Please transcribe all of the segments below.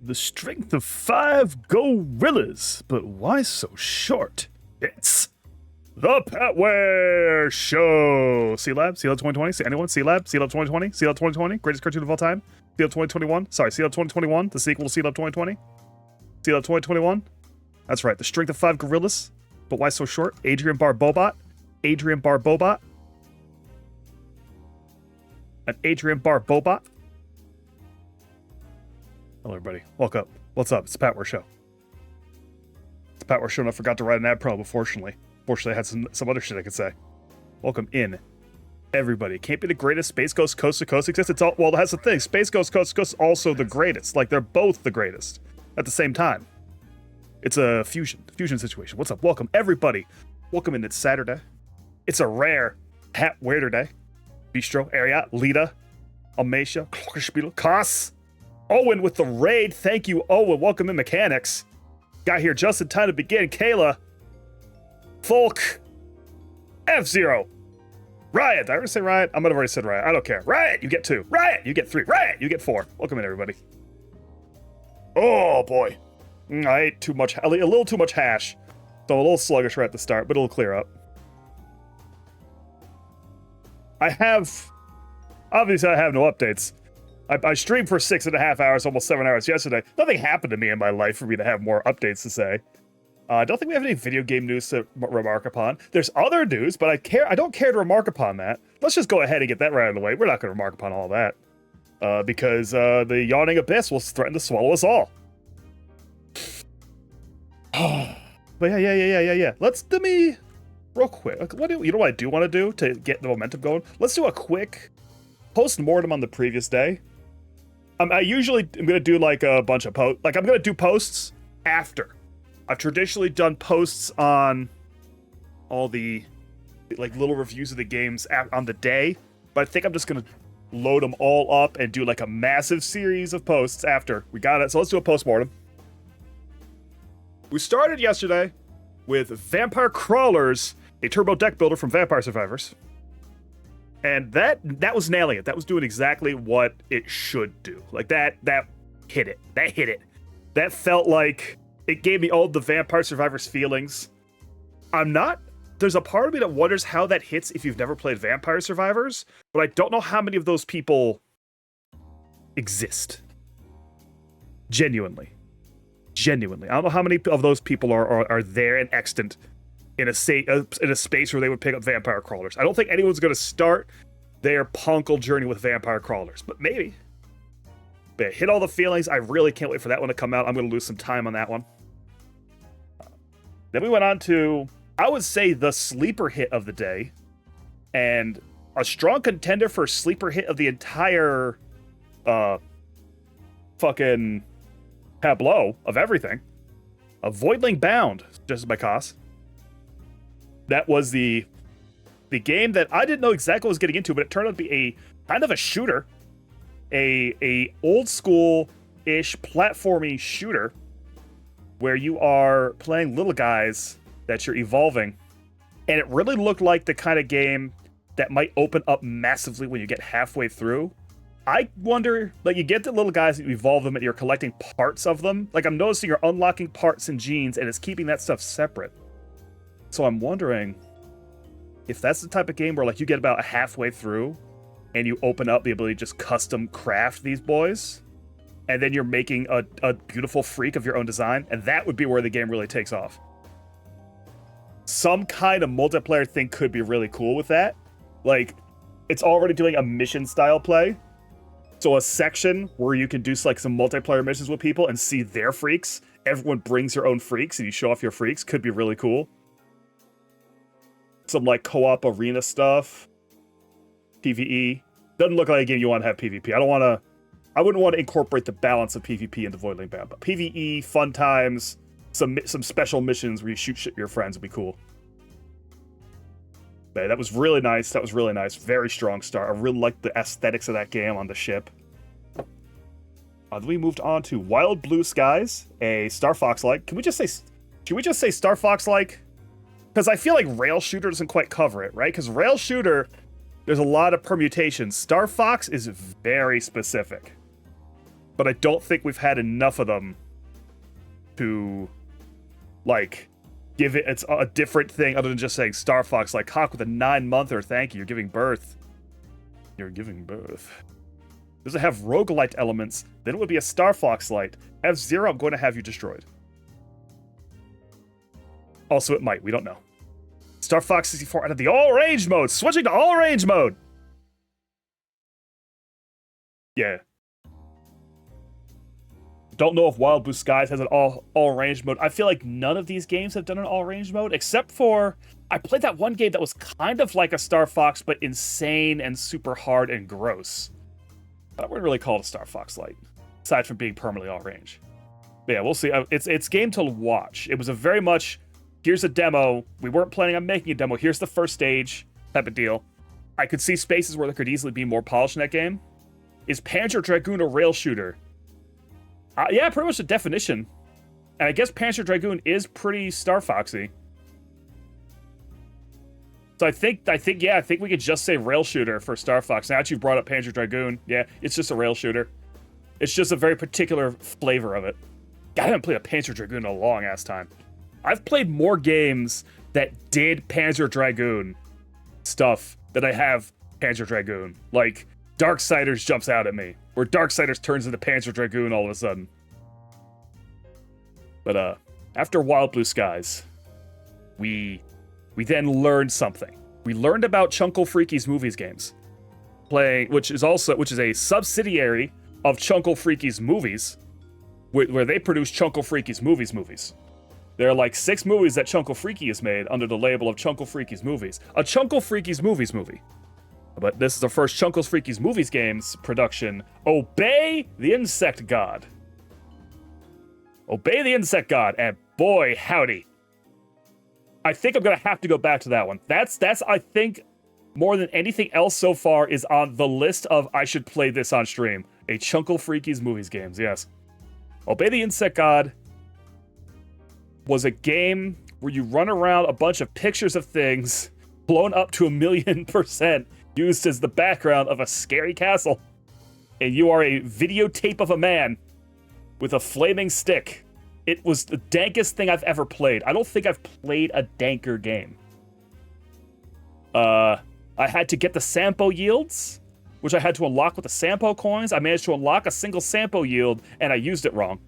The strength of 5 gorillas, but why so short? It's the Petware Show. C-Lab 2020. Anyone? C-Lab 2020. C-Lab 2020. Greatest cartoon of all time. C-Lab 2021. Sorry, C-Lab 2021. The sequel to C-Lab 2020. C-Lab 2021. That's right. The strength of 5 gorillas, but why so short? Adrian Barbobot. Adrian Barbobot. An Adrian Barbobot. Hello, everybody. Welcome up. What's up? It's the Petware Show. It's the Petware Show, and I forgot to write an ad promo, unfortunately. Fortunately, I had some other shit I could say. Welcome in, everybody. Can't be the greatest. Space Ghost Coast to Coast exists. It's all, well, that's the thing. Space Ghost Coast to Coast is also the greatest. Like, they're both the greatest at the same time. It's a fusion situation. What's up? Welcome, everybody. Welcome in. It's Saturday. It's a rare hat weirder day. Bistro, Ariat, Lita, Almacia, Glockenspiel, Koss. Owen with the raid. Thank you, Owen. Welcome in, Mechanics. Got here just in time to begin. Kayla, Folk, F-Zero, Riot. Did I ever say Riot? I might have already said Riot. I don't care. Riot, you get 2. Riot, you get 3. Riot, you get 4. Welcome in, everybody. Oh, boy. I ate too much, a little too much hash. So a little sluggish right at the start, but it'll clear up. Obviously, I have no updates. I streamed for 6.5 hours, almost 7 hours yesterday. Nothing happened to me in my life for me to have more updates to say. I don't think we have any video game news to remark upon. There's other news, but I don't care to remark upon that. Let's just go ahead and get that right out of the way. We're not going to remark upon all that. Because the yawning abyss will threaten to swallow us all. But yeah. Let's do me real quick. You know what I do want to do to get the momentum going? Let's do a quick post-mortem on the previous day. I usually am going to do like a bunch of posts. Like, I'm going to do posts after. I've traditionally done posts on all the like little reviews of the games on the day, but I think I'm just going to load them all up and do like a massive series of posts after. We got it. So let's do a post-mortem. We started yesterday with Vampire Crawlers, a turbo deck builder from Vampire Survivors. And that was nailing it. That was doing exactly what it should do. Like, that hit it. That hit it. That felt like it gave me all the Vampire Survivors feelings. There's a part of me that wonders how that hits if you've never played Vampire Survivors, but I don't know how many of those people exist. Genuinely. I don't know how many of those people are there and extant in a space where they would pick up Vampire Crawlers. I don't think anyone's going to start their punkle journey with Vampire Crawlers, but maybe. But hit all the feelings. I really can't wait for that one to come out. I'm going to lose some time on that one. Then we went on to, I would say, the sleeper hit of the day, and a strong contender for sleeper hit of the entire fucking tableau of everything. A Voidling Bound, just by Koss. That was the game that I didn't know exactly what I was getting into, but it turned out to be a kind of a shooter, a old school-ish platforming shooter where you are playing little guys that you're evolving, and it really looked like the kind of game that might open up massively when you get halfway through. I wonder, like, you get the little guys, you evolve them, and you're collecting parts of them. Like, I'm noticing you're unlocking parts and genes, and it's keeping that stuff separate. So I'm wondering if that's the type of game where, like, you get about halfway through and you open up the ability to just custom craft these boys, and then you're making a beautiful freak of your own design, and that would be where the game really takes off. Some kind of multiplayer thing could be really cool with that. Like, it's already doing a mission style play. So a section where you can do like some multiplayer missions with people and see their freaks. Everyone brings their own freaks and you show off your freaks. Could be really cool. Some like co-op arena stuff. PvE. Doesn't look like a game you want to have PvP. I wouldn't want to incorporate the balance of PvP into Voidling Bound, but PvE, fun times, some special missions where you shoot shit at your friends would be cool. But that was really nice. Very strong start. I really liked the aesthetics of that game on the ship. Then we moved on to Wild Blue Skies, a Star Fox-like. Should we just say Star Fox-like? Because I feel like Rail Shooter doesn't quite cover it, right? Because Rail Shooter, there's a lot of permutations. Star Fox is very specific. but I don't think we've had enough of them to, like, give it's a different thing other than just saying Star Fox. Like, Hawk with a 9-monther, thank you, you're giving birth. You're giving birth. Does it have roguelite elements? Then it would be a Star Fox light. F-Zero, I'm going to have you destroyed. Also, it might. We don't know. Star Fox 64 out of the all-range mode. Switching to all-range mode. Yeah. Don't know if Wild Blue Skies has an all-range mode. I feel like none of these games have done an all-range mode, except for... I played that one game that was kind of like a Star Fox, but insane and super hard and gross. I wouldn't really call it a Star Fox Lite, aside from being permanently all-range. But yeah, we'll see. It's game to watch. It was a very much, here's a demo. We weren't planning on making a demo. Here's the first stage type of deal. I could see spaces where there could easily be more polish in that game. Is Panzer Dragoon a rail shooter? Yeah, pretty much the definition. And I guess Panzer Dragoon is pretty Star Foxy. So I think we could just say rail shooter for Star Fox. Now that you brought up Panzer Dragoon, yeah, it's just a rail shooter. It's just a very particular flavor of it. God, I haven't played a Panzer Dragoon in a long ass time. I've played more games that did Panzer Dragoon stuff than I have Panzer Dragoon. Like, Darksiders jumps out at me, where Darksiders turns into Panzer Dragoon all of a sudden. But after Wild Blue Skies, we then learned something. We learned about Chunkle Freaky's Movies games, which is a subsidiary of Chunkle Freaky's Movies, where they produce Chunkle Freaky's movies. There are like 6 movies that Chunkle Freaky has made under the label of Chunkle Freaky's Movies. A Chunkle Freaky's Movies movie. But this is the first Chunkle Freaky's Movies games production. Obey the Insect God. Obey the Insect God, and boy, howdy. I think I'm gonna have to go back to that one. That's I think, more than anything else so far, is on the list of I should play this on stream. A Chunkle Freaky's Movies games, yes. Obey the Insect God was a game where you run around a bunch of pictures of things blown up to 1,000,000%, used as the background of a scary castle. And you are a videotape of a man with a flaming stick. It was the dankest thing I've ever played. I don't think I've played a danker game. I had to get the Sampo yields, which I had to unlock with the Sampo coins. I managed to unlock a single Sampo yield, and I used it wrong.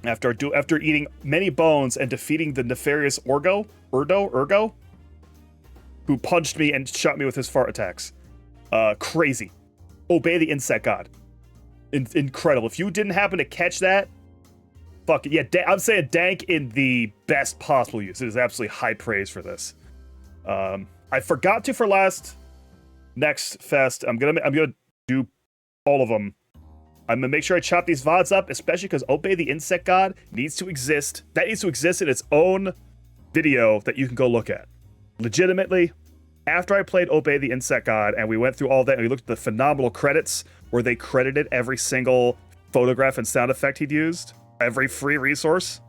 After eating many bones and defeating the nefarious Urgo, who punched me and shot me with his fart attacks. Crazy. Obey the Insect God. Incredible. If you didn't happen to catch that, fuck it. Yeah, I'm saying dank in the best possible use. It is absolutely high praise for this. I forgot to for next fest. I'm gonna do all of them. I'm gonna make sure I chop these VODs up, especially because Obey the Insect God needs to exist. That needs to exist in its own video that you can go look at. Legitimately, after I played Obey the Insect God and we went through all that and we looked at the phenomenal credits where they credited every single photograph and sound effect he'd used, every free resource,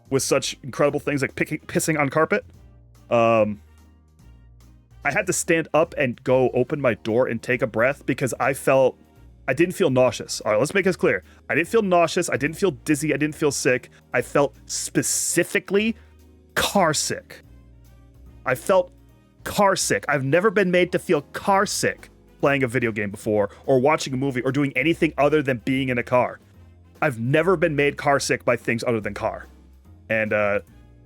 with such incredible things like pissing on carpet. I had to stand up and go open my door and take a breath because I didn't feel nauseous. All right, let's make this clear. I didn't feel nauseous. I didn't feel dizzy. I didn't feel sick. I felt specifically car sick. I felt car sick. I've never been made to feel car sick playing a video game before, or watching a movie, or doing anything other than being in a car. I've never been made car sick by things other than car. And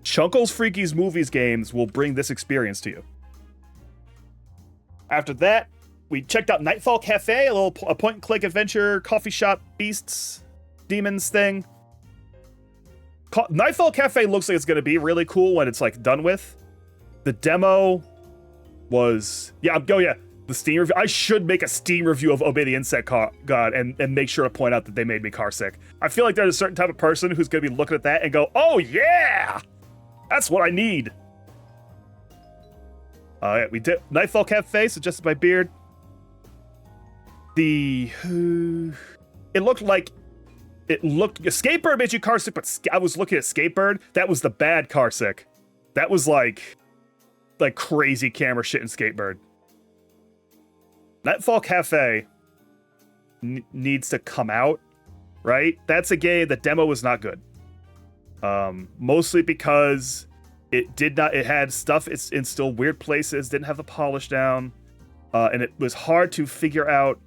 Chunkle's Freaky's Movies games will bring this experience to you. After that, we checked out Nightfall Cafe, a point-and-click adventure, coffee shop, beasts, demons thing. Nightfall Cafe looks like it's going to be really cool when it's like done with. The demo was... the Steam review. I should make a Steam review of Obey the Insect God and make sure to point out that they made me car sick. I feel like there's a certain type of person who's going to be looking at that and go, oh yeah! That's what I need. Yeah, we did Nightfall Cafe, suggested by Beard. Skatebird made you car sick, but I was looking at Skatebird. That was the bad car sick. That was like crazy camera shit in Skatebird. Nightfall Cafe needs to come out, right? That's a game. The demo was not good. Mostly because it had stuff in still weird places, didn't have the polish down, and it was hard to figure out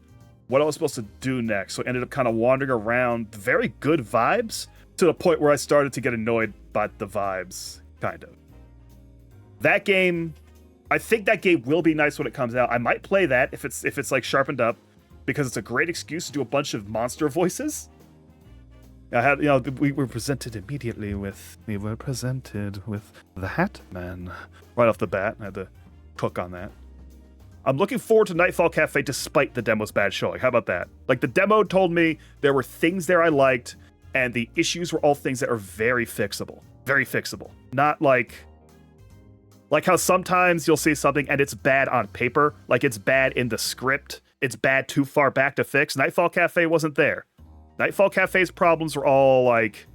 what I was supposed to do next. So I ended up kind of wandering around very good vibes to the point where I started to get annoyed by the vibes, kind of. That game, I think that game will be nice when it comes out. I might play that if it's like sharpened up, because it's a great excuse to do a bunch of monster voices. We were presented with the Hat Man right off the bat. I had to cook on that. I'm looking forward to Nightfall Cafe despite the demo's bad showing. How about that? Like, the demo told me there were things there I liked, and the issues were all things that are very fixable. Very fixable. Not like how sometimes you'll see something and it's bad on paper, like it's bad in the script, it's bad too far back to fix. Nightfall Cafe wasn't there. Nightfall Cafe's problems were all like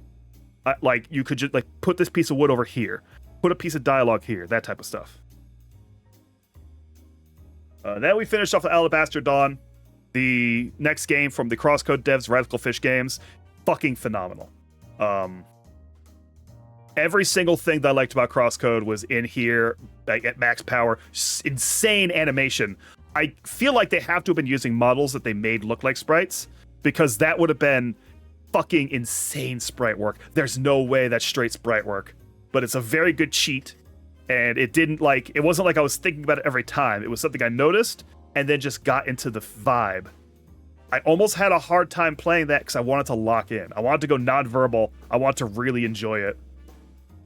you could just like put this piece of wood over here, put a piece of dialogue here, that type of stuff. Then we finished off with Alabaster Dawn, the next game from the Crosscode devs, Radical Fish Games. Fucking phenomenal. Every single thing that I liked about Crosscode was in here, like, at max power. Insane animation. I feel like they have to have been using models that they made look like sprites, because that would have been fucking insane sprite work. There's no way that's straight sprite work, but it's a very good cheat. And it wasn't like I was thinking about it every time. It was something I noticed and then just got into the vibe. I almost had a hard time playing that because I wanted to lock in. I wanted to go nonverbal. I want to really enjoy it.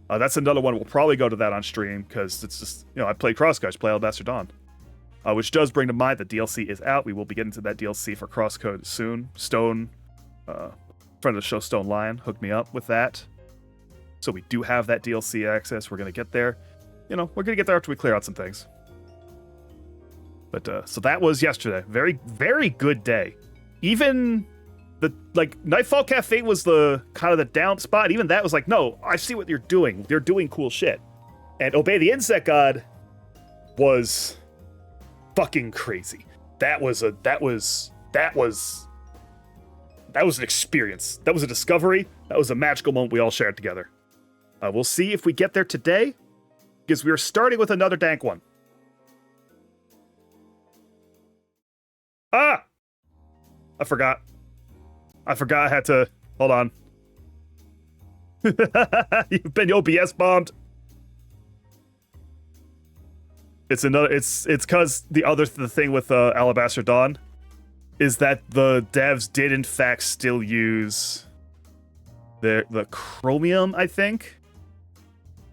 That's another one. We'll probably go to that on stream because it's just, I played Crosscode, play Alabaster Dawn. Which does bring to mind the DLC is out. We will be getting to that DLC for Crosscode soon. Stone, friend of the show, Stone Lion, hooked me up with that. So we do have that DLC access. We're going to get there. We're going to get there after we clear out some things. But, so that was yesterday. Very, very good day. Even Nightfall Cafe was the kind of the down spot. Even that was like, no, I see what you're doing. You're doing cool shit. And Obey the Insect God was fucking crazy. That was an experience. That was a discovery. That was a magical moment we all shared together. We'll see if we get there today, because we are starting with another dank one. I forgot I had to... Hold on. You've been OBS bombed. It's because the thing with Alabaster Dawn is that the devs did in fact still use the Chromium, I think.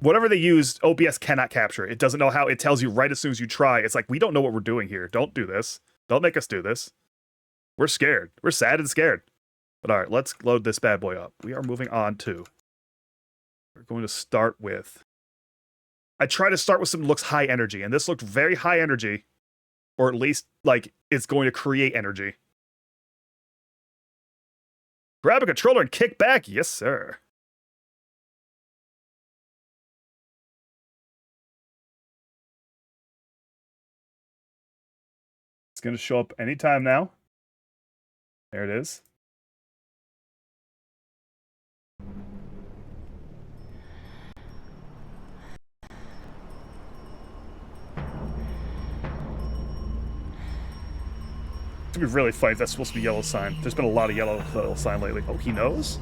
Whatever they used, OBS cannot capture. It doesn't know how. It tells you right as soon as you try. It's like, we don't know what we're doing here. Don't do this. Don't make us do this. We're scared. We're sad and scared. But all right, let's load this bad boy up. We are moving on to... We're going to start with... I try to start with something that looks high energy, and this looked very high energy. Or at least, like, it's going to create energy. Grab a controller and kick back. Yes, sir. It's going to show up anytime now. There it is. It's gonna be really funny if that's supposed to be yellow sign. There's been a lot of yellow sign lately. Oh, he knows?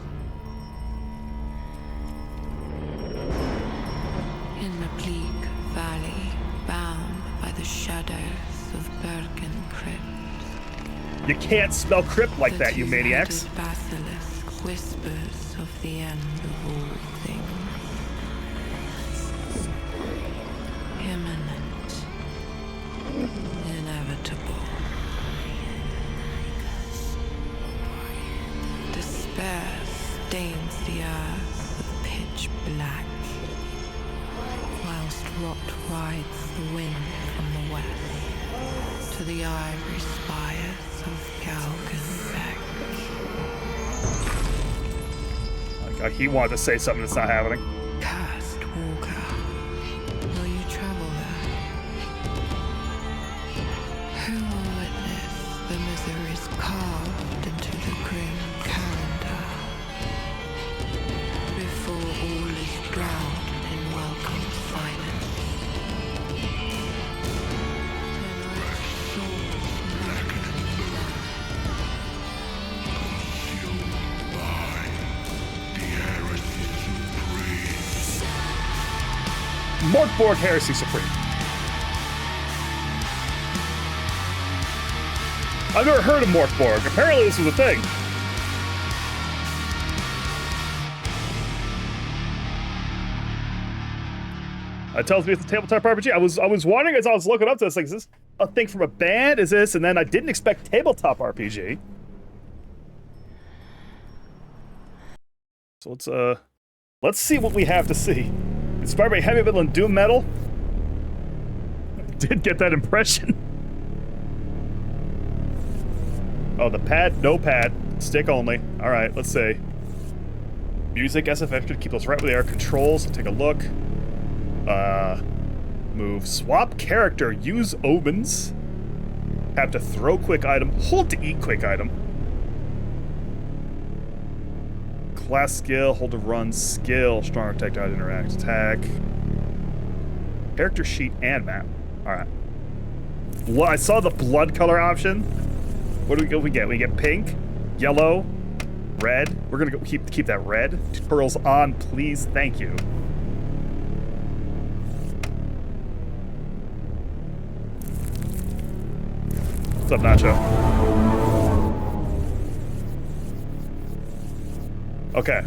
In the bleak valley, bound by the shadows of Borg and crypt. You can't spell crypt like that, you maniacs. The basilisk whispers of the end of all things. Imminent. Inevitable. Despair stains the earth with pitch black, whilst rot rides the wind from the west to the ivory spires of Galgenbeck. He wanted to say something that's not happening. Cursed walker, will you travel there? Who will witness the misery's carved Mörk, Borg, Heresy, Supreme. I've never heard of Mörk, Borg. Apparently this was a thing. It tells me it's a tabletop RPG. I was wondering as I was looking up this, like, is this a thing from a band? Is this? And then I didn't expect tabletop RPG. So let's see what we have to see. Inspired by heavy metal and doom metal. Did get that impression. Oh, the pad, no pad, stick only. All right, let's see. Music, SFX, should keep those right where they are. Controls, take a look. Move, swap character, use omens. Have to throw quick item, hold to eat quick item. Class skill, hold to run, skill, stronger attack, dodge, interact, attack. Character sheet and map. Alright. Well, I saw the blood color option. What do we get? We get pink, yellow, red. We're gonna go keep that red. Tutorials on, please, thank you. What's up, Nacho? Okay,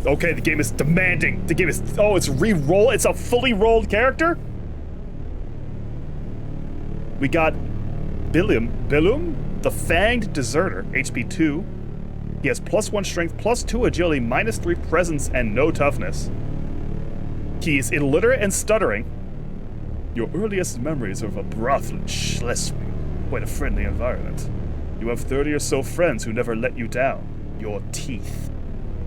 okay, the game is demanding. The game is, oh, it's re-roll. It's a fully rolled character? We got Billum, the Fanged Deserter, HP 2. He has +1 strength, +2 agility, -3 presence, and no toughness. He is illiterate and stuttering. Your earliest memories are of a brothel in Schleswig, quite a friendly environment. You have 30 or so friends who never let you down. Your teeth.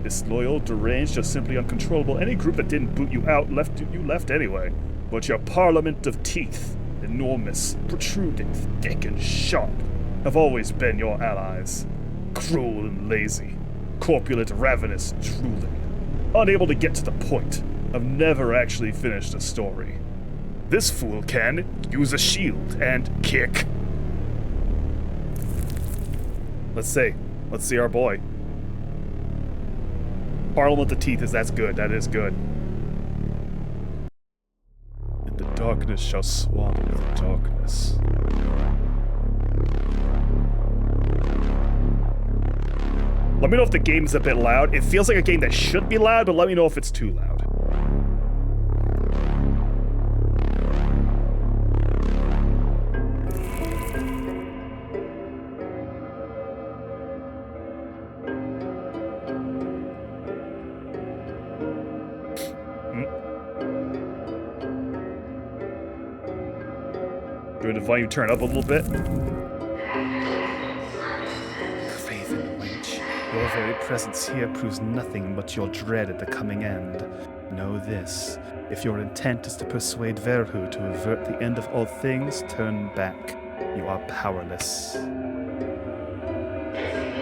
Disloyal, deranged, or simply uncontrollable, any group that didn't boot you out you left anyway. But your parliament of teeth, enormous, protruding, thick, and sharp, have always been your allies. Cruel and lazy, corpulent, ravenous, drooling, unable to get to the point, have never actually finished a story. This fool can use a shield and kick. Let's see our boy. Parliament of Teeth that's good. That is good. And the darkness shall swallow the darkness. Let me know if the game's a bit loud. It feels like a game that should be loud, but let me know if it's too loud. Doing the volume turn up a little bit. Craven wench, your very presence here proves nothing but your dread at the coming end. Know this, if your intent is to persuade Verhu to avert the end of all things, turn back. You are powerless.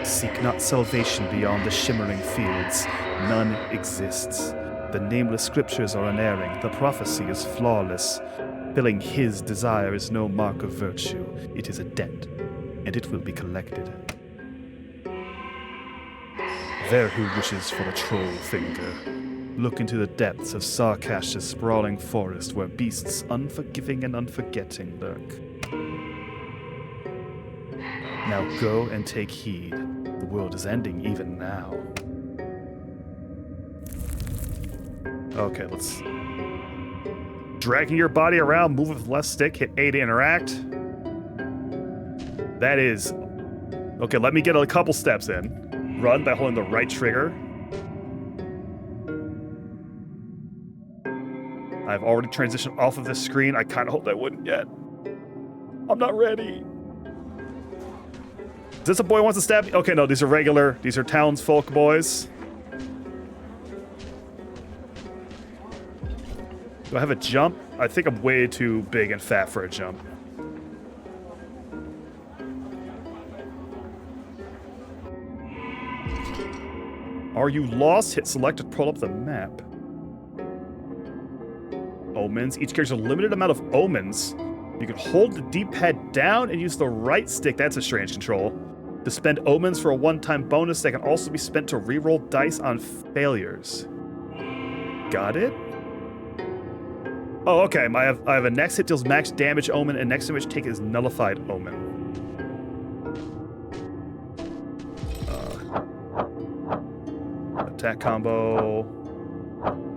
Seek not salvation beyond the shimmering fields. None exists. The nameless scriptures are unerring. The prophecy is flawless. Filling his desire is no mark of virtue. It is a debt, and it will be collected. Verhu wishes for a troll finger. Look into the depths of Sarkash's sprawling forest where beasts unforgiving and unforgetting lurk. Now go and take heed. The world is ending even now. Okay, let's... Dragging your body around, move with left stick, hit A to interact. That is... Okay, let me get a couple steps in. Run by holding the right trigger. I've already transitioned off of this screen. I kind of hoped I wouldn't yet. I'm not ready. Is this a boy who wants to stab me? Okay, no, these are townsfolk boys. Do I have a jump? I think I'm way too big and fat for a jump. Are you lost? Hit select to pull up the map. Omens. Each character has a limited amount of omens. You can hold the D-pad down and use the right stick. That's a strange control. To spend omens for a one-time bonus that can also be spent to reroll dice on failures. Got it? Oh, okay. I have a next hit deals max damage omen, and next damage take is nullified omen. Attack combo.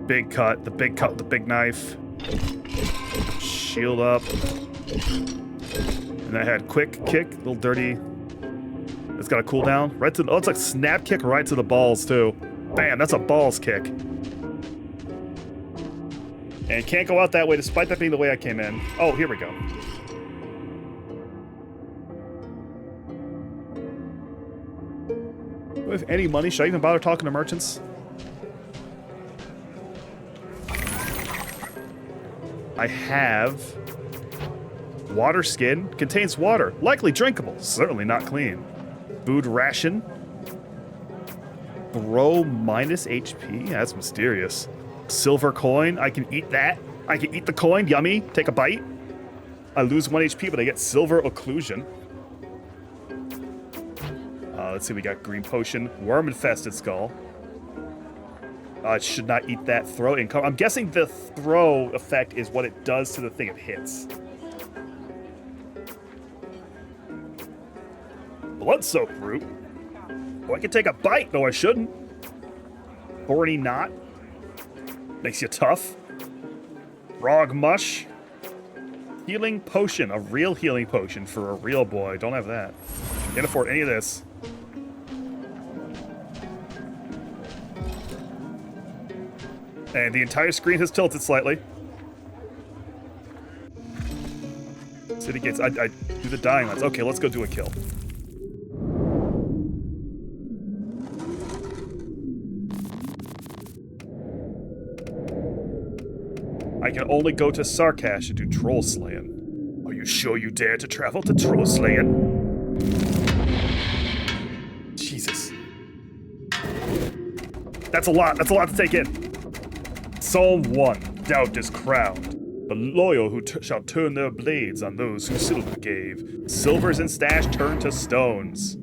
Big cut. The big cut with the big knife. Shield up. And I had quick kick, little dirty. It's got a cooldown. Right to oh, it's like snap kick right to the balls too. Bam, that's a balls kick. And can't go out that way despite that being the way I came in. Oh, here we go. With any money, should I even bother talking to merchants? I have water skin, contains water, likely drinkable, certainly not clean. Food ration, grow minus HP, that's mysterious. Silver coin, I can eat that. I can eat the coin, yummy, take a bite. I lose 1 HP, but I get silver occlusion. Let's see, we got green potion, worm infested skull. I should not eat that. Throw income. I'm guessing the throw effect is what it does to the thing it hits. Blood-soaked root. Oh, I can take a bite. No, I shouldn't. Thorny knot. Makes you tough. Frog mush. Healing potion. A real healing potion for a real boy. Don't have that. Can't afford any of this. And the entire screen has tilted slightly. City gates. I do the dying ones. Okay, let's go do a kill. I can only go to Sarkash to do troll slaying. Are you sure you dare to travel to troll slaying? Jesus. That's a lot. That's a lot to take in. Psalm 1, doubt is crowned. The loyal who shall turn their blades on those who silver gave. Silvers and stash turn to stones.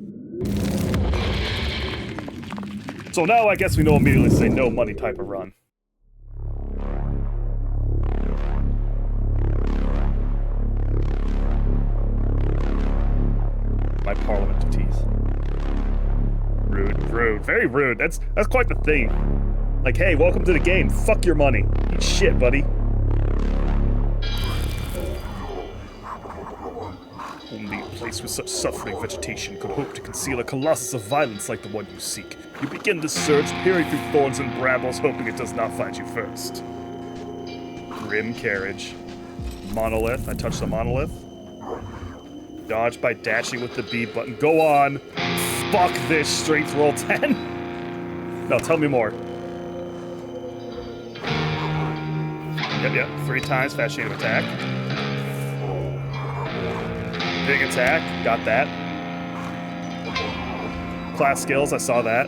So now I guess we know immediately to say no money type of run. My parliament of teeth. Rude, rude, very rude. That's quite the thing. Like, hey, welcome to the game. Fuck your money. Eat shit, buddy. Only a place with such suffering vegetation could hope to conceal a colossus of violence like the one you seek. You begin to search, peering through thorns and brambles, hoping it does not find you first. Grim carriage. Monolith. I touched the monolith. Dodge by dashing with the B button. Go on. Fuck this. Strength roll 10. No, tell me more. Yep, 3 times fast chain of attack. Big attack, got that. Class skills, I saw that.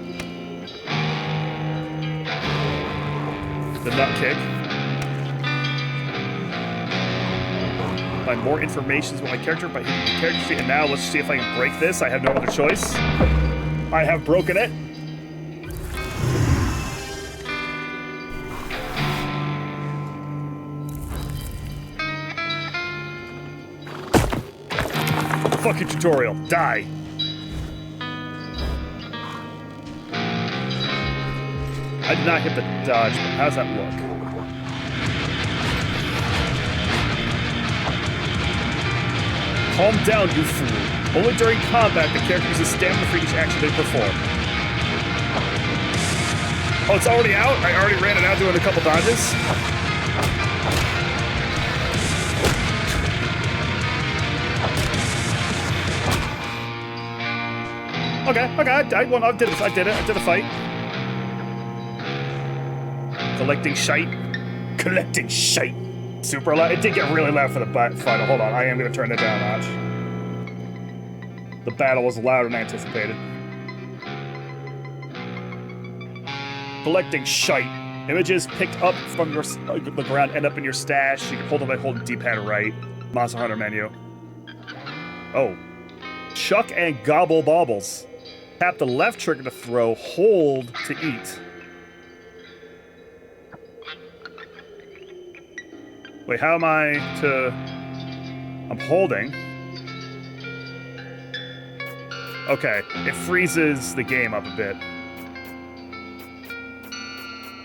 The nut kick. Find more information about my character by hitting the character sheet, and now let's see if I can break this. I have no other choice. I have broken it. Fuck your tutorial. Die. I did not hit the dodge, but how's that look? Calm down, you fool. Only during combat the character uses stamina for each action they perform. Oh, it's already out? I already ran it out doing a couple dodges? Okay, I did it. I did a fight. Collecting shite. Super loud. It did get really loud for the final. Hold on, I am going to turn it down a notch. The battle was louder than anticipated. Collecting shite. Images picked up from the ground end up in your stash. You can pull them by holding D-pad right. Monster Hunter menu. Oh. Chuck and gobble baubles. Tap the left trigger to throw, hold to eat. Wait, how am I to... I'm holding. Okay, it freezes the game up a bit.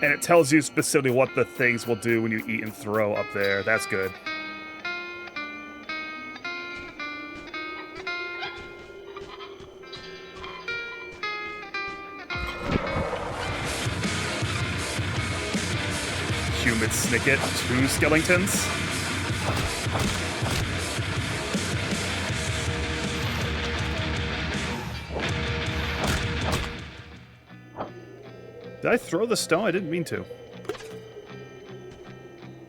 And it tells you specifically what the things will do when you eat and throw up there. That's good. Humid Snicket, 2 skeletons. Did I throw the stone? I didn't mean to.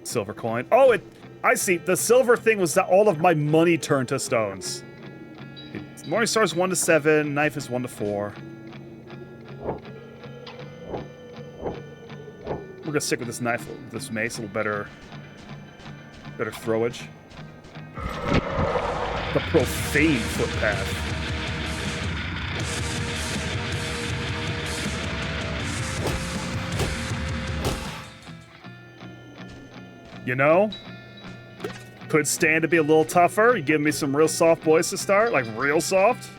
Silver coin. Oh, I see. The silver thing was that all of my money turned to stones. Morning Star is 1 to 7. Knife is 1 to 4. We're gonna stick with this knife, this mace, a little better throwage. The profane footpath. You know, could stand to be a little tougher. You give me some real soft boys to start, like real soft.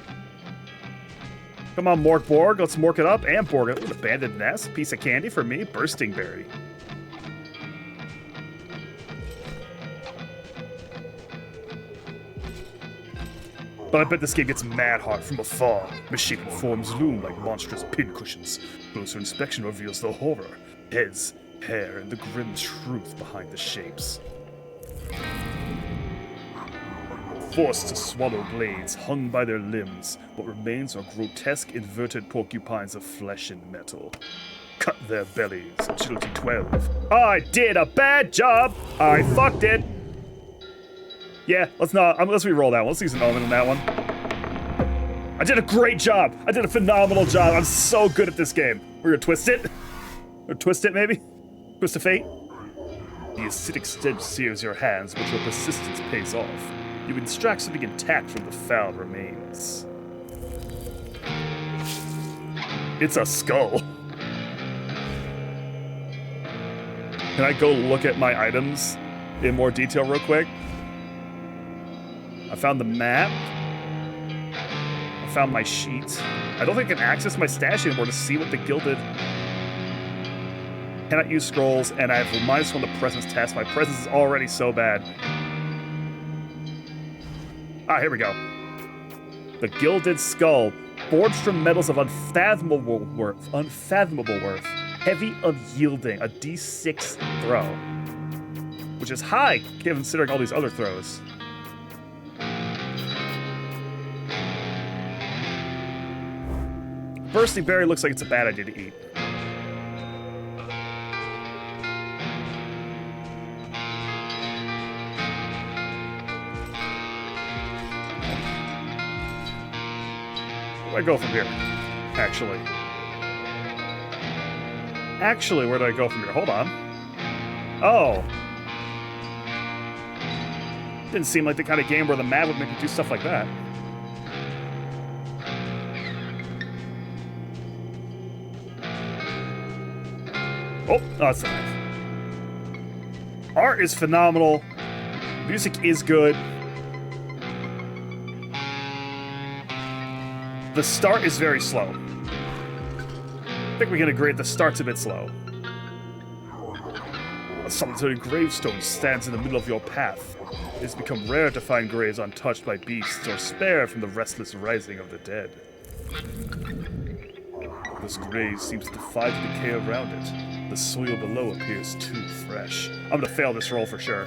Come on, Mörk Borg, let's Mörk it up. And Borg it with abandoned nest, piece of candy for me, bursting berry. But I bet this game gets mad hard from afar. Misshapen forms loom like monstrous pincushions. Closer inspection reveals the horror. Heads, hair, and the grim truth behind the shapes. Forced to swallow blades hung by their limbs, what remains are grotesque inverted porcupines of flesh and metal. Cut their bellies, agility 12. I did a bad job! I fucked it! Yeah, let's re-roll that one. Let's use an element on that one. I did a great job! I did a phenomenal job! I'm so good at this game. We're gonna twist it? Or twist it, maybe? Twist of fate? The acidic stench sears your hands, but your persistence pays off. You extract something intact from the foul remains. It's a skull. Can I go look at my items in more detail real quick? I found the map. I found my sheet. I don't think I can access my stash anymore to see what the gilded... Cannot use scrolls, and I have -1 the presence test. My presence is already so bad. Ah, here we go. The Gilded Skull, forged from metals of unfathomable worth. Heavy, unyielding, a D6 throw. Which is high, considering all these other throws. Bursting berry looks like it's a bad idea to eat. Where do I go from here? Actually, where do I go from here? Hold on. Oh. Didn't seem like the kind of game where the map would make you do stuff like that. Oh, that's a knife. Art is phenomenal. Music is good. The start is very slow. I think we can agree the start's a bit slow. A solitary gravestone stands in the middle of your path. It's become rare to find graves untouched by beasts or spared from the restless rising of the dead. This grave seems to defy the decay around it. The soil below appears too fresh. I'm gonna fail this roll for sure.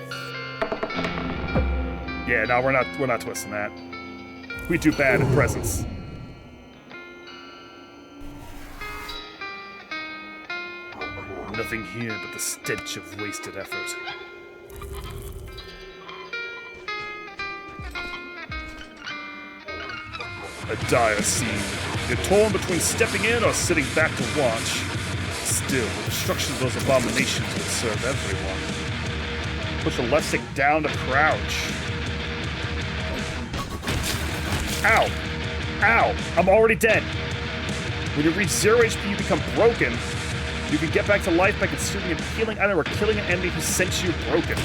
Yeah, no, we're not twisting that. We do bad at presence. Nothing here but the stench of wasted effort. A dire scene. You're torn between stepping in or sitting back to watch. Still, the destruction of those abominations will serve everyone. Push the left stick down to crouch. Ow! Ow! I'm already dead! When you reach 0 HP, you become broken. You can get back to life by consuming a healing item or killing an enemy who sent you broken.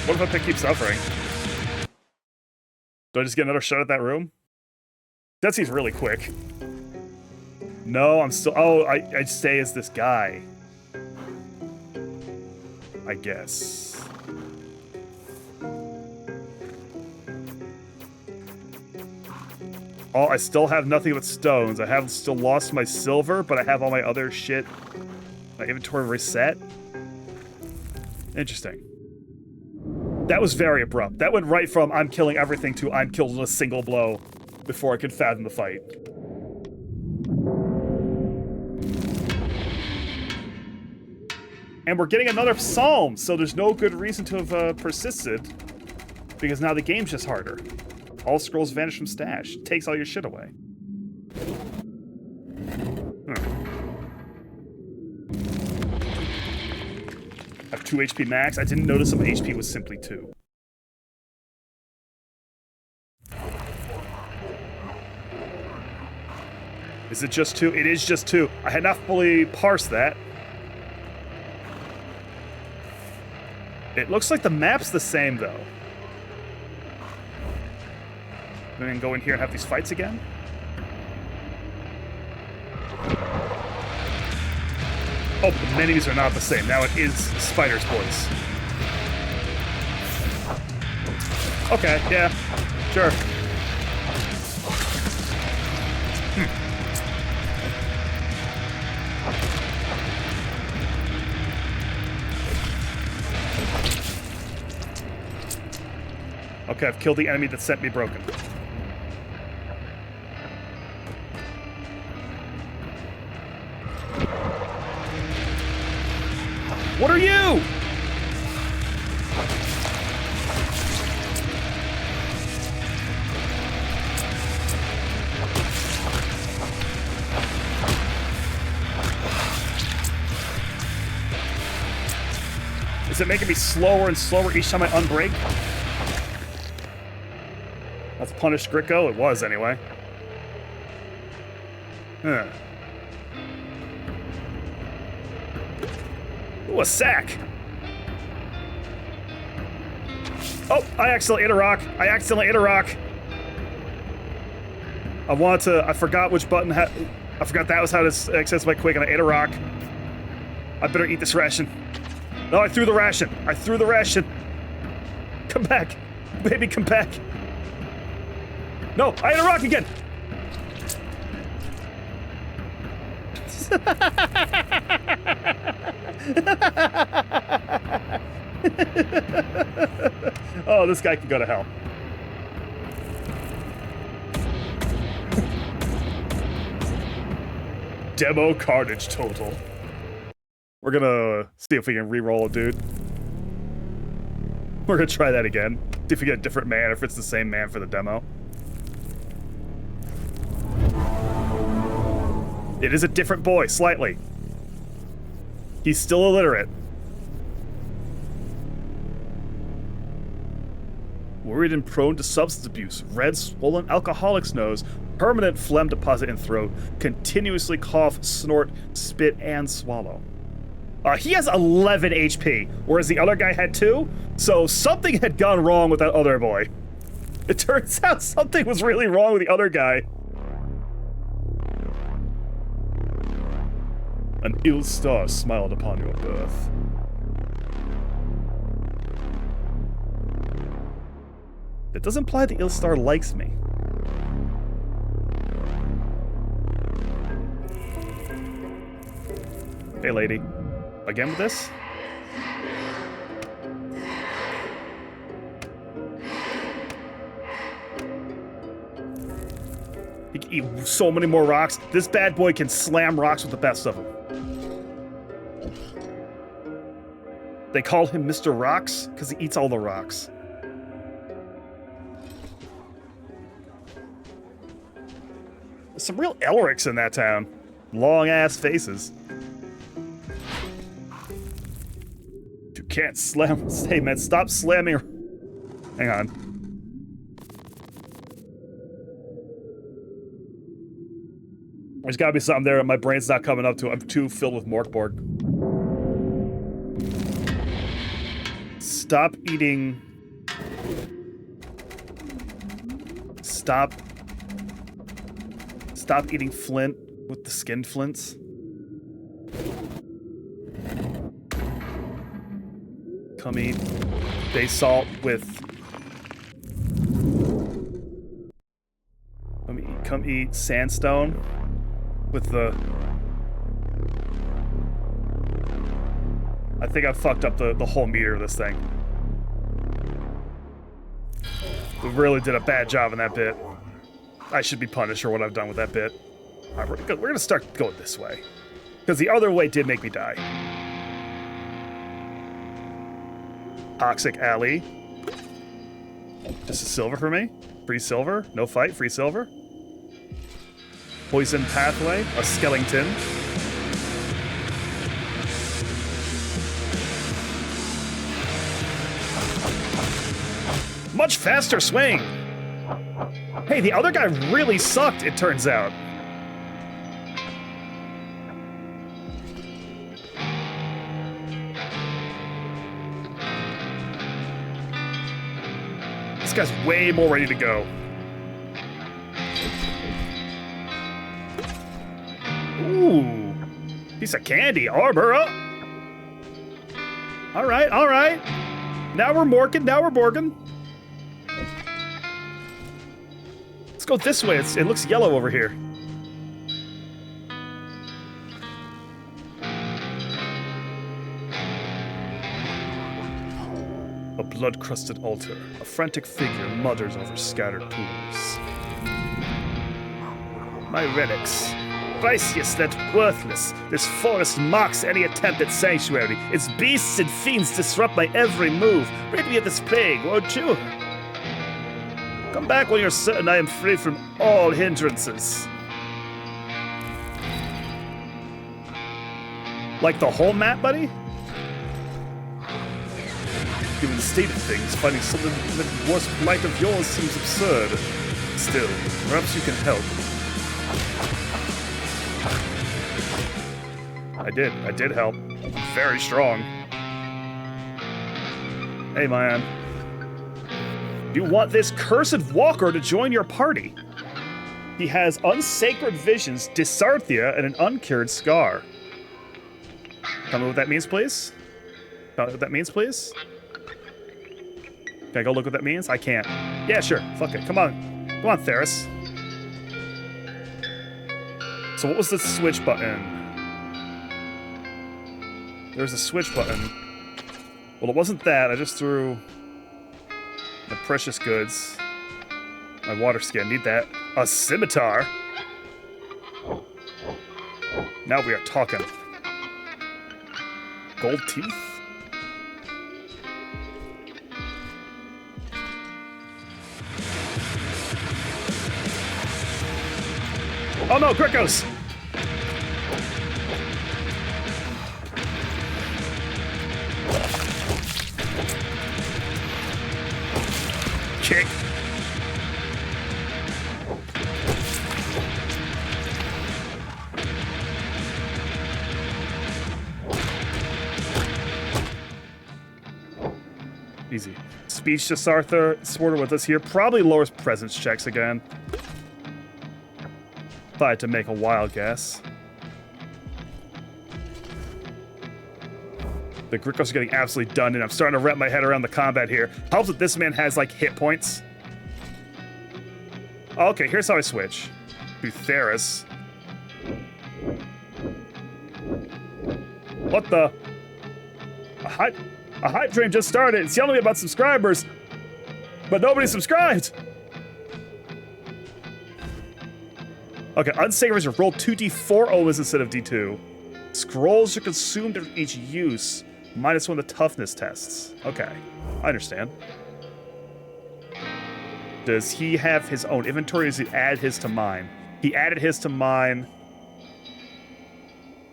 What if I keep suffering? Do I just get another shot at that room? That seems really quick. No, I'm still... Oh, I stay as this guy. I guess. Oh, I still have nothing but stones. I have still lost my silver, but I have all my other shit. My inventory reset. Interesting. That was very abrupt. That went right from I'm killing everything to I'm killed in a single blow before I could fathom the fight. And we're getting another psalm, so there's no good reason to have persisted, because now the game's just harder. All scrolls vanish from stash. It takes all your shit away. I have 2 HP max. I didn't notice my HP was simply 2. Is it just 2? It is just 2. I had not fully parsed that. It looks like the map's the same, though. And then go in here and have these fights again? Oh, the menus are not the same. Now it is Spider's voice. Okay, yeah, sure. Okay, I've killed the enemy that sent me broken. What are you? Is it making me slower and slower each time I unbreak? That's punished Gricko? It was, anyway. Huh. Ooh, a sack! Oh, I accidentally hit a rock. I accidentally hit a rock. I forgot which button I forgot that was how to access my quick, and I ate a rock. I better eat this ration. No, I threw the ration. I threw the ration. Come back. Baby, come back. No, I ate a rock again. Oh, this guy can go to hell. Demo carnage total. We're gonna see if we can re-roll it, dude. We're gonna try that again. See if we get a different man, or if it's the same man for the demo. It is a different boy, slightly. He's still illiterate. Worried and prone to substance abuse. Red, swollen alcoholic's nose. Permanent phlegm deposit in throat. Continuously cough, snort, spit, and swallow. He has 11 HP, whereas the other guy had 2. So something had gone wrong with that other boy. It turns out something was really wrong with the other guy. An ill star smiled upon your birth. That does imply the ill star likes me. Hey, lady. Again with this? He can eat so many more rocks. This bad boy can slam rocks with the best of them. They call him Mr. Rocks because he eats all the rocks. There's some real Elrics in that town. Long-ass faces. You can't slam. Hey, man, stop slamming. Hang on. There's gotta be something there. My brain's not coming up to it. I'm too filled with Borg. Stop eating... Stop eating flint with the skinned flints. Come eat basalt with... Come eat sandstone with the... I think I fucked up the whole meter of this thing. We really did a bad job in that bit. I should be punished for what I've done with that bit. All right, we're gonna start going this way. Because the other way did make me die. Toxic Alley. Just a silver for me? Free silver? No fight, free silver? Poison Pathway, a skeleton. Much faster swing! Hey, the other guy really sucked, it turns out. This guy's way more ready to go. Ooh, piece of candy, armor up. All right, all right. Now we're morking, now we're borging. Let's go this way. It looks yellow over here. A blood-crusted altar. A frantic figure mutters over scattered tools. My relics. Priceless yet worthless. This forest mocks any attempt at sanctuary. Its beasts and fiends disrupt my every move. Rid me of this plague, won't you? Come back when you're certain I am free from all hindrances. Like the whole map, buddy? Given the state of things, finding something in the worst plight of yours seems absurd. Still, perhaps you can help. I did help. Very strong. Hey, man. You want this cursed walker to join your party. He has unsacred visions, dysarthria, and an uncured scar. Tell me what that means, please? Tell me what that means, please? Can I go look what that means? I can't. Yeah, sure. Fuck it. Come on. Come on, Theris. So what was the switch button? There's a switch button. Well, it wasn't that. I just threw the precious goods. My water skin. Need that. A scimitar. Now we are talking. Gold teeth? Oh no, Gricos! Kick. Easy. Speech to Sarthar, Sworder with us here. Probably lowers presence checks again. If I had to make a wild guess. The Gricos are getting absolutely done, and I'm starting to wrap my head around the combat here. Helps that this man has, like, hit points. Okay, here's how I switch. To Theris. What the? A hype train just started. It's yelling me about subscribers, but nobody subscribed. Okay, unsavories are rolled 2d4 omens instead of d2. Scrolls are consumed at each use, minus one of the toughness tests. Okay, I understand. Does he have his own inventory, or does he add his to mine? He added his to mine.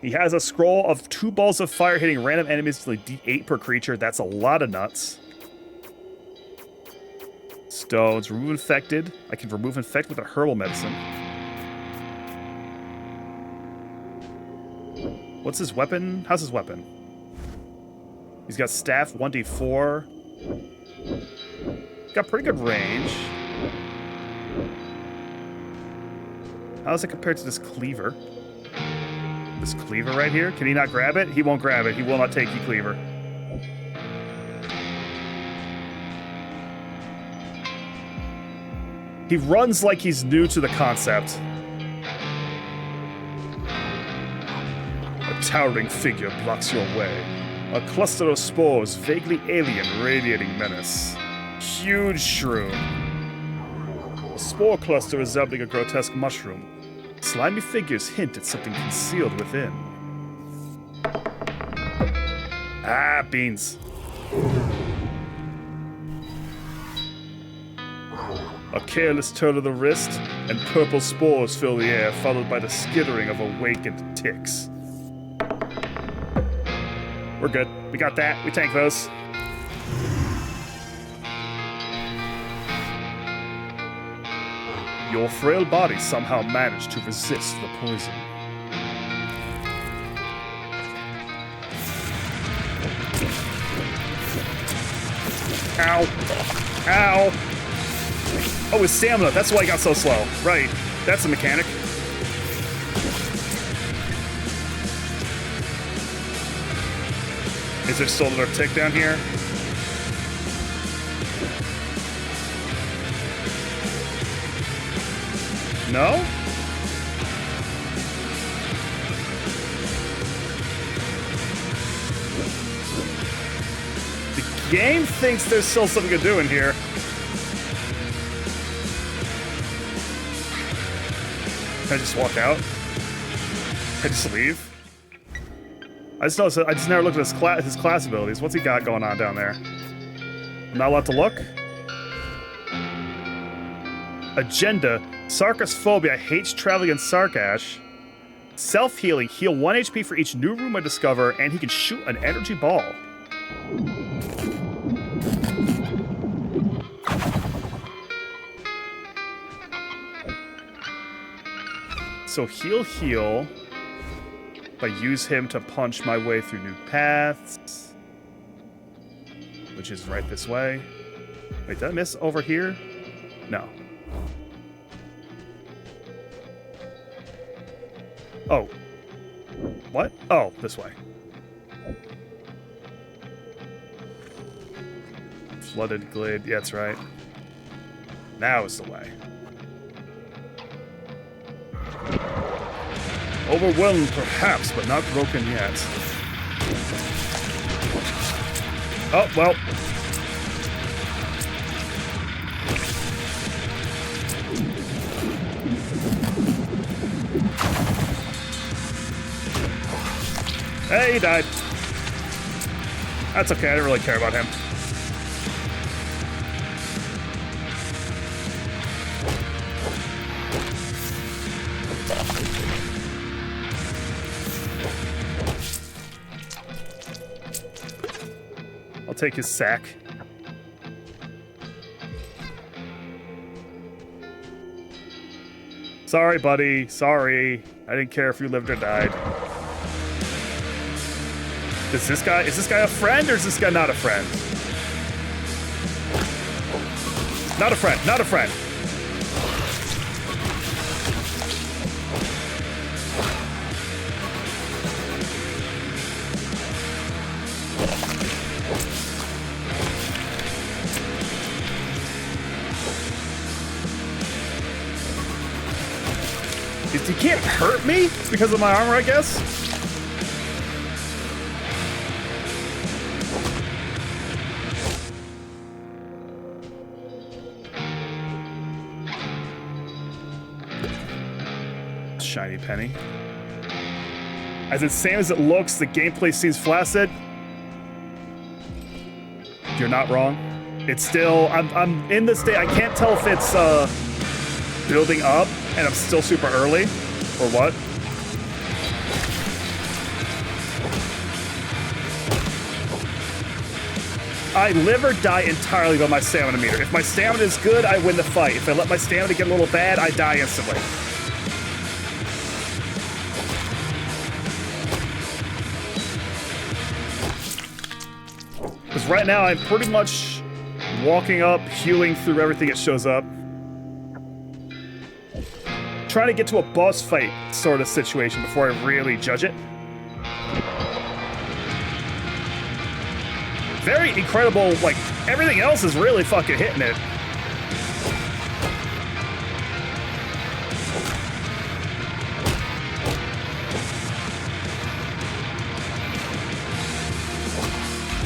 He has a scroll of 2 balls of fire hitting random enemies to like d8 per creature. That's a lot of nuts. Stones, remove infected. I can remove infect with a herbal medicine. What's his weapon? How's his weapon? He's got staff 1d4. Got pretty good range. How does it compare to this cleaver? This cleaver right here? Can he not grab it? He won't grab it. He will not take you, cleaver. He runs like he's new to the concept. A towering figure blocks your way. A cluster of spores, vaguely alien, radiating menace. Huge shroom. A spore cluster resembling a grotesque mushroom. Slimy figures hint at something concealed within. Ah, beans. A careless turn of the wrist, and purple spores fill the air, followed by the skittering of awakened ticks. We're good. We got that. We tank those. Your frail body somehow managed to resist the poison. Ow. Ow. Oh, his stamina. That's why he got so slow. Right. That's a mechanic. Is there still another tick down here? No? The game thinks there's still something to do in here. Can I just walk out? Can I just leave? I just noticed, I just never looked at his class abilities. What's he got going on down there? I'm not allowed to look? Agenda. Sarcasphobia hates traveling in Sarkash. Self-healing. Heal 1 HP for each new room I discover, and he can shoot an energy ball. So heal. I use him to punch my way through new paths. Which is right this way. Wait, did I miss over here? No. Oh. What? Oh, this way. Flooded glade. Yeah, that's right. Now is the way. Overwhelmed, perhaps, but not broken yet. Oh, well. Hey, he died. That's okay, I didn't really care about him. I'll take his sack. Sorry, buddy. Sorry. I didn't care if you lived or died. Is this guy a friend or is this guy not a friend? Not a friend, not a friend. He can't hurt me because of my armor, I guess? Shiny penny. As insane as it looks, the gameplay seems flaccid. You're not wrong. It's still, I'm in this state. I can't tell if it's building up and I'm still super early or what. I live or die entirely by my stamina meter. If my stamina is good, I win the fight. If I let my stamina get a little bad, I die instantly. Because right now I'm pretty much walking up, hewing through everything that shows up. Trying to get to a boss fight sort of situation before I really judge it. Very incredible, like, everything else is really fucking hitting it.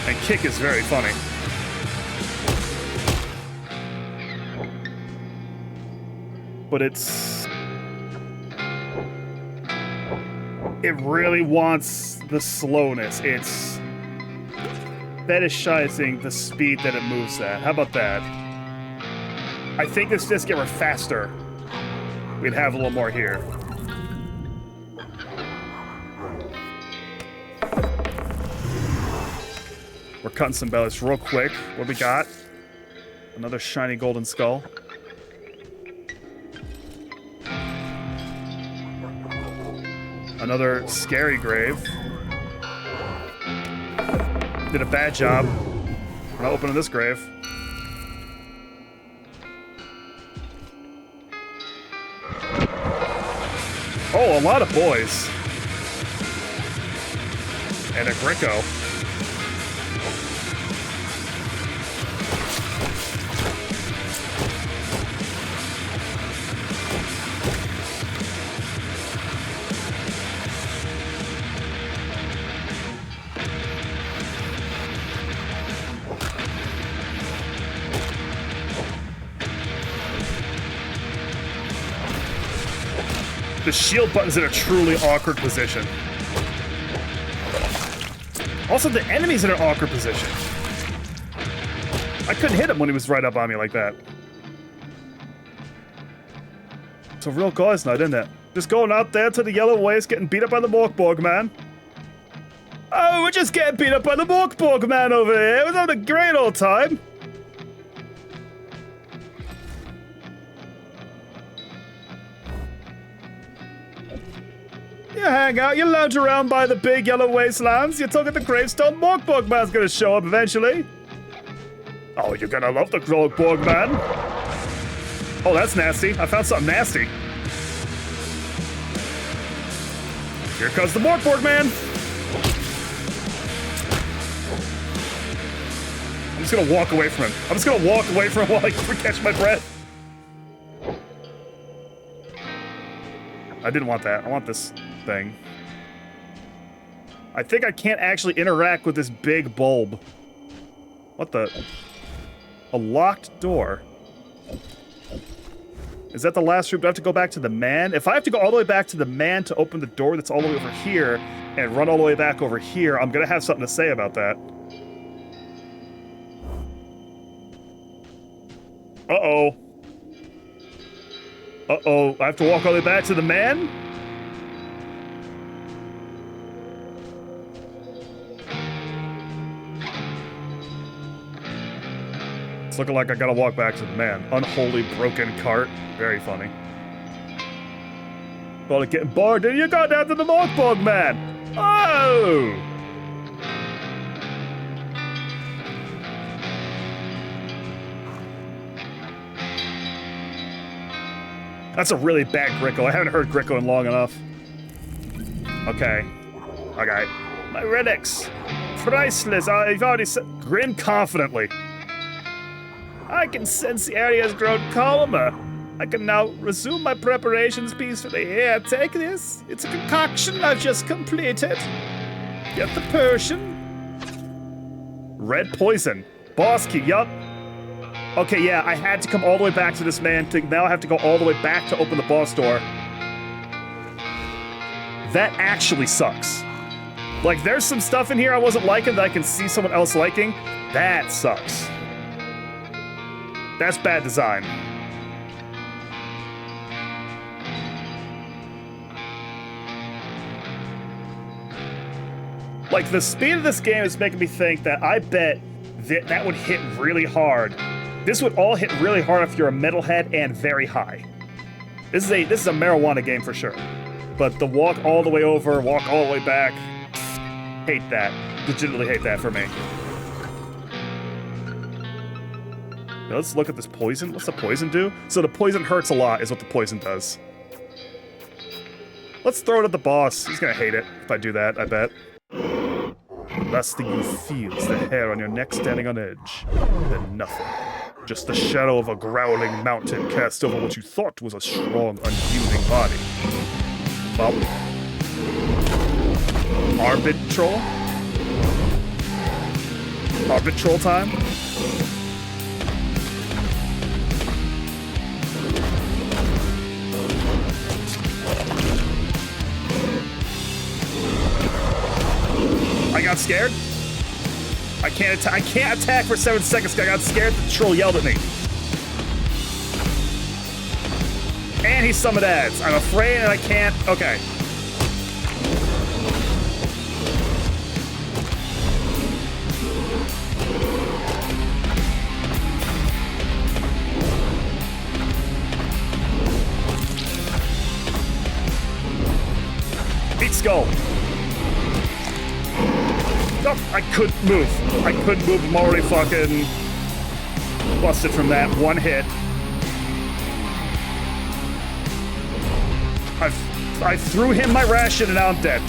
And kick is very funny. But it really wants the slowness. It's fetishizing the speed that it moves at. How about that? I think if this game were faster, we'd have a little more here. We're cutting some bellies real quick. What we got? Another shiny golden skull. Another scary grave. Did a bad job. We're not opening this grave. Oh, a lot of boys. And a Greco. The shield button's in a truly awkward position. Also, the enemy's in an awkward position. I couldn't hit him when he was right up on me like that. It's a real guy's night, isn't it? Just going out there to the yellow waste, getting beat up by the Borg man. Oh, we're just getting beat up by the Borg man over here. We're having a great old time. You hang out, you lounge around by the big yellow wastelands, you talk at the gravestone, Borg man's gonna show up eventually. Oh, you're gonna love the Borg man. Oh, that's nasty. I found something nasty. Here comes the Borg man. I'm just gonna walk away from him. I'm just gonna walk away from him while I catch my breath. I didn't want that. I want this thing. I think I can't actually interact with this big bulb. What the? A locked door. Is that the last room? Do I have to go back to the man? If I have to go all the way back to the man to open the door that's all the way over here and run all the way back over here, I'm gonna have something to say about that. Uh-oh. Uh-oh. I have to walk all the way back to the man? It's looking like I gotta walk back to the man. Unholy broken cart. Very funny. Well, getting bored, did you go down to the Borg man? Oh! That's a really bad Gricko. I haven't heard Gricko in long enough. Okay. Okay. My relics. Priceless. I've already said. Grin confidently. I can sense the area has grown calmer. I can now resume my preparations peacefully. Here, take this. It's a concoction I've just completed. Get the potion. Red poison. Boss key, yup. Okay, yeah, I had to come all the way back to this man. Now I have to go all the way back to open the boss door. That actually sucks. Like, there's some stuff in here I wasn't liking that I can see someone else liking. That sucks. That's bad design. Like, the speed of this game is making me think that I bet that would hit really hard. This would all hit really hard if you're a metalhead and very high. This is a marijuana game for sure. But the walk all the way over, walk all the way back, hate that. Legitimately hate that for me. Now let's look at this poison. What's the poison do? So the poison hurts a lot is what the poison does. Let's throw it at the boss. He's gonna hate it if I do that, I bet. The last thing you feel is the hair on your neck standing on edge. Then nothing. Just the shadow of a growling mountain cast over what you thought was a strong, unyielding body. Bop. Arbitral? Arbitral time? I got scared. I can't attack for 7 seconds because I got scared. The troll yelled at me. And he summoned ads. I'm afraid and I can't. Okay. Eat skull. Oh, I couldn't move. I couldn't move. I'm already fucking busted from that one hit. I threw him my ration and now I'm dead.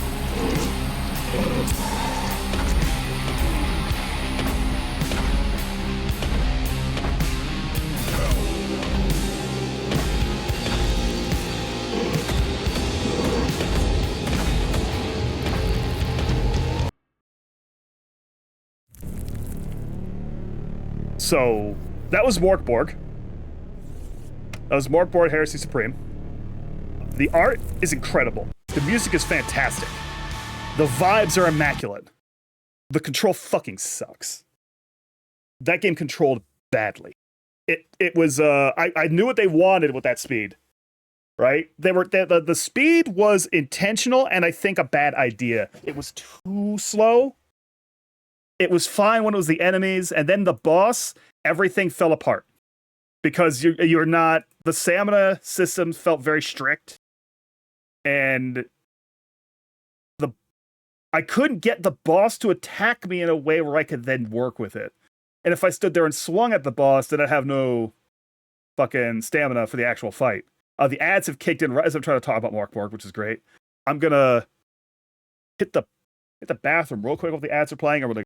So, that was Borg. That was Borg Heresy Supreme. The art is incredible. The music is fantastic. The vibes are immaculate. The control fucking sucks. That game controlled badly. It was, I knew what they wanted with that speed. Right? The speed was intentional and I think a bad idea. It was too slow. It was fine when it was the enemies, and then the boss, everything fell apart. Because you're not... The stamina system felt very strict. And... I couldn't get the boss to attack me in a way where I could then work with it. And if I stood there and swung at the boss, then I'd have no fucking stamina for the actual fight. The ads have kicked in right as I'm trying to talk about Borg, which is great. I'm gonna hit the bathroom real quick while the ads are playing. I'm gonna